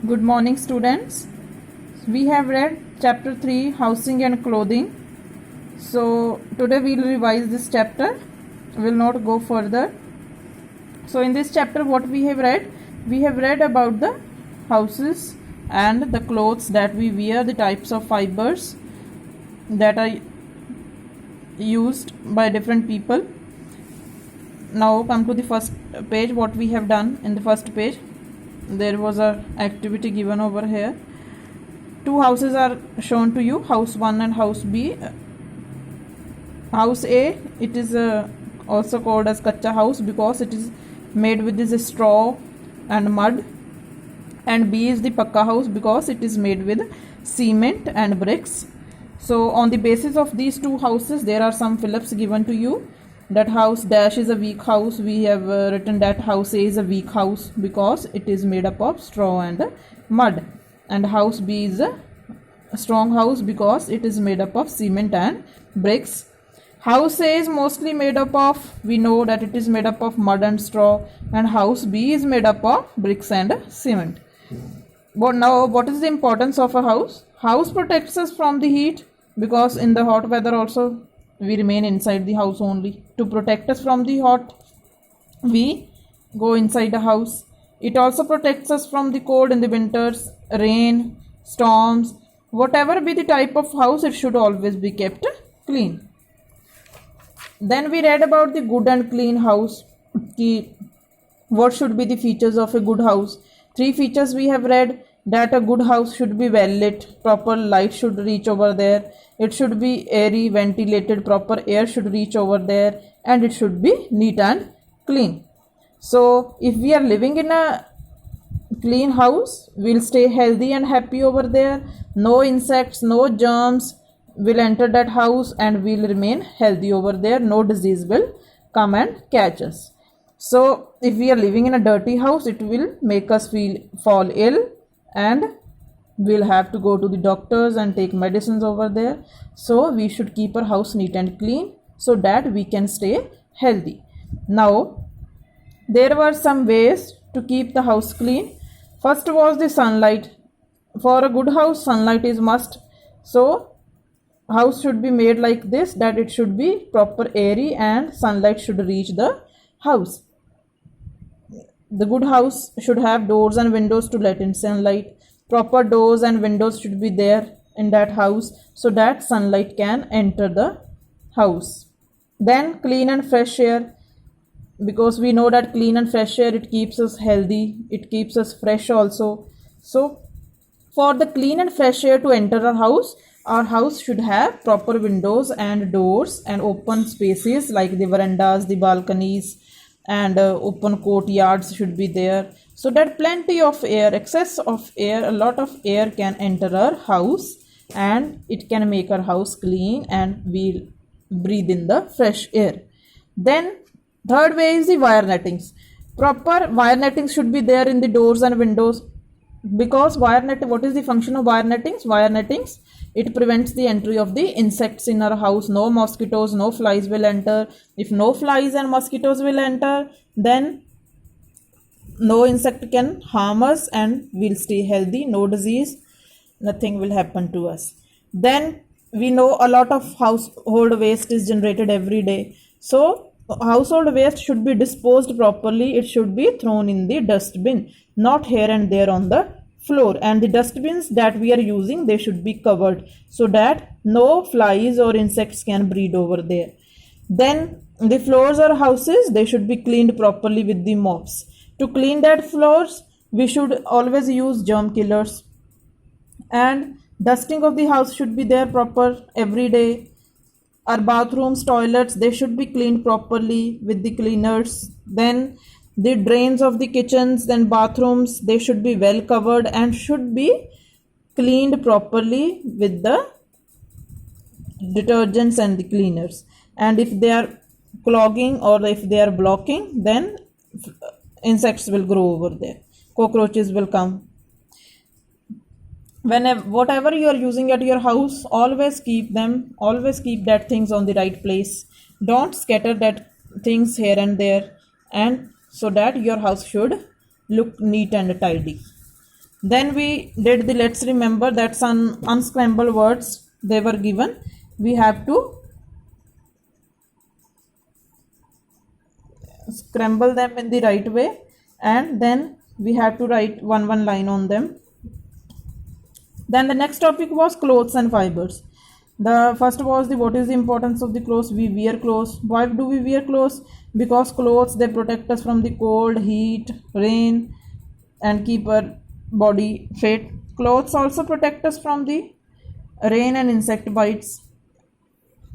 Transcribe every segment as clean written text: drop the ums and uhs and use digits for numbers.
Good morning, students. We have read chapter 3, housing and clothing. So today we will revise this chapter. We will not go further. So in this chapter what we have read about the houses and the clothes that we wear, the types of fibers that are used by different people. Now come to the first page. What we have done in the first page, there was a activity given over here. Two houses are shown to you, house 1 and house B. House A, it is also called as kacha house because it is made with this straw and mud, and B is the pakka house because it is made with cement and bricks. So on the basis of these two houses, there are some fill-ups given to you. That house dash is a weak house. We have written that house A is a weak house because it is made up of straw and mud, and house B is a strong house because it is made up of cement and bricks. House A is mostly made up of, we know that it is made up of mud and straw, and house B is made up of bricks and cement. But now what is the importance of a house? House protects us from the heat because in the hot weather also we remain inside the house only. To protect us from the hot, we go inside the house. It also protects us from the cold in the winters, rain, storms. Whatever be the type of house, it should always be kept clean. Then we read about the good and clean house. What should be the features of a good house? 3 features we have read. That a good house should be well lit, proper light should reach over there, it should be airy, ventilated, proper air should reach over there, and it should be neat and clean. So if we are living in a clean house, we'll stay healthy and happy over there. No insects, no germs will enter that house, and we'll remain healthy over there. No disease will come and catch us. So if we are living in a dirty house, it will make us fall ill, and we'll have to go to the doctors and take medicines over there. So we should keep our house neat and clean so that we can stay healthy. Now there were some ways to keep the house clean. First was the sunlight. For a good house, sunlight is must. So house should be made like this, that it should be proper airy and sunlight should reach the house. The good house should have doors and windows to let in sunlight. Proper doors and windows should be there in that house so that sunlight can enter the house. Then clean and fresh air, because we know that clean and fresh air, it keeps us healthy, it keeps us fresh also. So for the clean and fresh air to enter our house should have proper windows and doors and open spaces like the verandas, the balconies, and open courtyards should be there, so that plenty of air, excess of air, a lot of air can enter our house, and it can make our house clean and we'll breathe in the fresh air. Then third way is the wire nettings. Proper wire nettings should be there in the doors and windows, because what is the function of wire nettings? Wire nettings, it prevents the entry of the insects in our house. No mosquitoes, no flies will enter. If no flies and mosquitoes will enter, then no insect can harm us and we'll stay healthy. No disease, nothing will happen to us. Then we know a lot of household waste is generated every day. So household waste should be disposed properly. It should be thrown in the dustbin, not here and there on the floor. And the dustbins that we are using, they should be covered so that no flies or insects can breed over there. Then the floors or houses, they should be cleaned properly with the mops. To clean that floors, we should always use germ killers, and dusting of the house should be there proper every day. Our bathrooms, toilets, they should be cleaned properly with the cleaners. Then the drains of the kitchens and bathrooms, they should be well covered and should be cleaned properly with the detergents and the cleaners. And if they are clogging or if they are blocking, then insects will grow over there, cockroaches will come. Whatever you are using at your house, always keep that things on the right place. Don't scatter that things here and there, and so that your house should look neat and tidy. Then we did the let's remember, that some unscrambled words they were given. We have to scramble them in the right way, and then we have to write one line on them. Then the next topic was clothes and fibers. The first was the what is the importance of the clothes. We wear clothes. Why do we wear clothes? Because clothes, they protect us from the cold, heat, rain, and keep our body fit. Clothes also protect us from the rain and insect bites.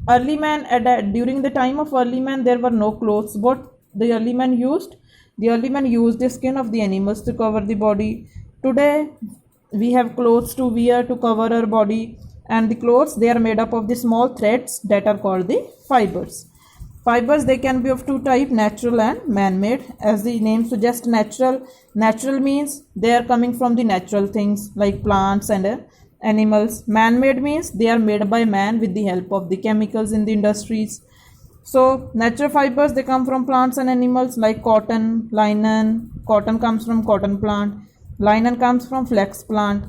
Early man, during the time of early man, there were no clothes. What the early man used? The early man used the skin of the animals to cover the body. Today we have clothes to wear to cover our body, and the clothes, they are made up of the small threads that are called the fibers. Fibers, they can be of two types, natural and man-made. As the name suggests, natural means they are coming from the natural things like plants and animals. Man-made means they are made by man with the help of the chemicals in the industries. So natural fibers, they come from plants and animals like cotton, linen. Cotton comes from cotton plant. Linen comes from flax plant.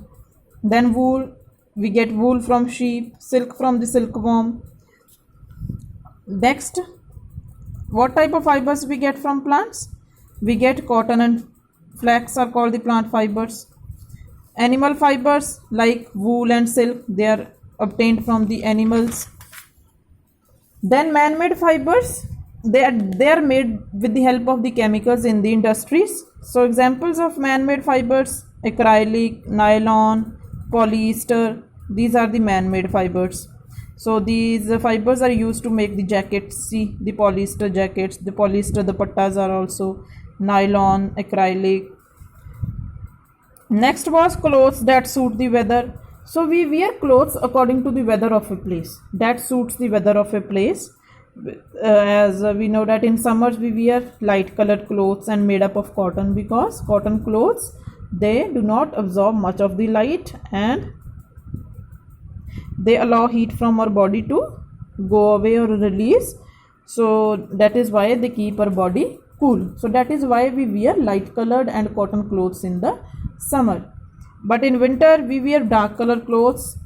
Then wool, we get wool from sheep. Silk from the silkworm. Next, what type of fibers we get from plants? We get cotton and flax are called the plant fibers. Animal fibers like wool and silk, they are obtained from the animals. Then man-made fibers, they are made with the help of the chemicals in the industries. So examples of man-made fibers: acrylic, nylon, polyester. These are the man-made fibers. So these fibers are used to make the jackets. See, the polyester jackets, the polyester dupattas are also nylon, acrylic. Next was clothes that suit the weather. So we wear clothes according to the weather of a place that suits the weather of a place. As we know that in summers we wear light colored clothes and made up of cotton, because cotton clothes, they do not absorb much of the light and they allow heat from our body to go away or release. So that is why they keep our body cool. So that is why we wear light colored and cotton clothes in the summer. But in winter we wear dark colored clothes,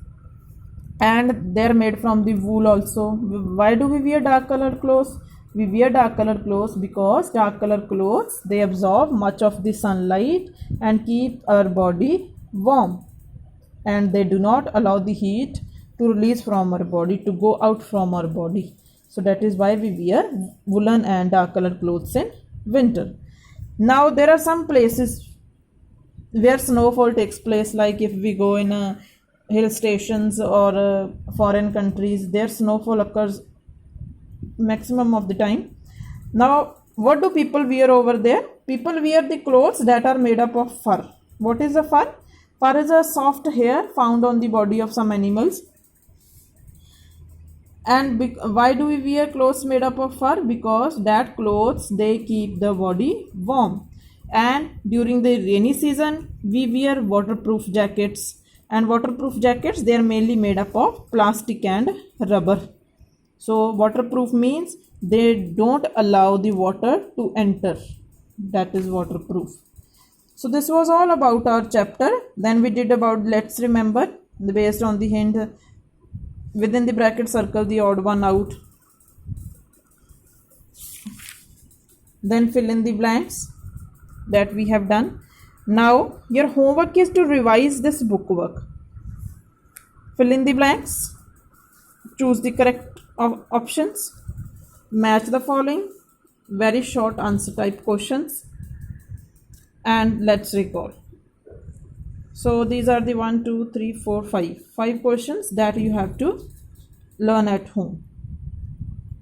and they're made from the wool also. Why do we wear dark colored clothes? We wear dark colored clothes because dark colored clothes, they absorb much of the sunlight and keep our body warm, and they do not allow the heat to release from our body, to go out from our body. So that is why we wear woolen and dark colored clothes in winter. Now there are some places where snowfall takes place, like if we go in hill stations or foreign countries, there snowfall occurs maximum of the time. Now what do people wear over there? People wear the clothes that are made up of fur. What is a fur? Fur is a soft hair found on the body of some animals. And why do we wear clothes made up of fur? Because that clothes, they keep the body warm. And during the rainy season we wear waterproof jackets, and waterproof jackets, they are mainly made up of plastic and rubber. So waterproof means they don't allow the water to enter. That is waterproof. So this was all about our chapter. Then we did about let's remember, based on the hint. Within the bracket, circle the odd one out. Then fill in the blanks that we have done. Now your homework is to revise this bookwork. Fill in the blanks. Choose the correct options. Match the following. Very short answer type questions. And let's recall. So these are the 1, 2, 3, 4, 5 questions that you have to learn at home.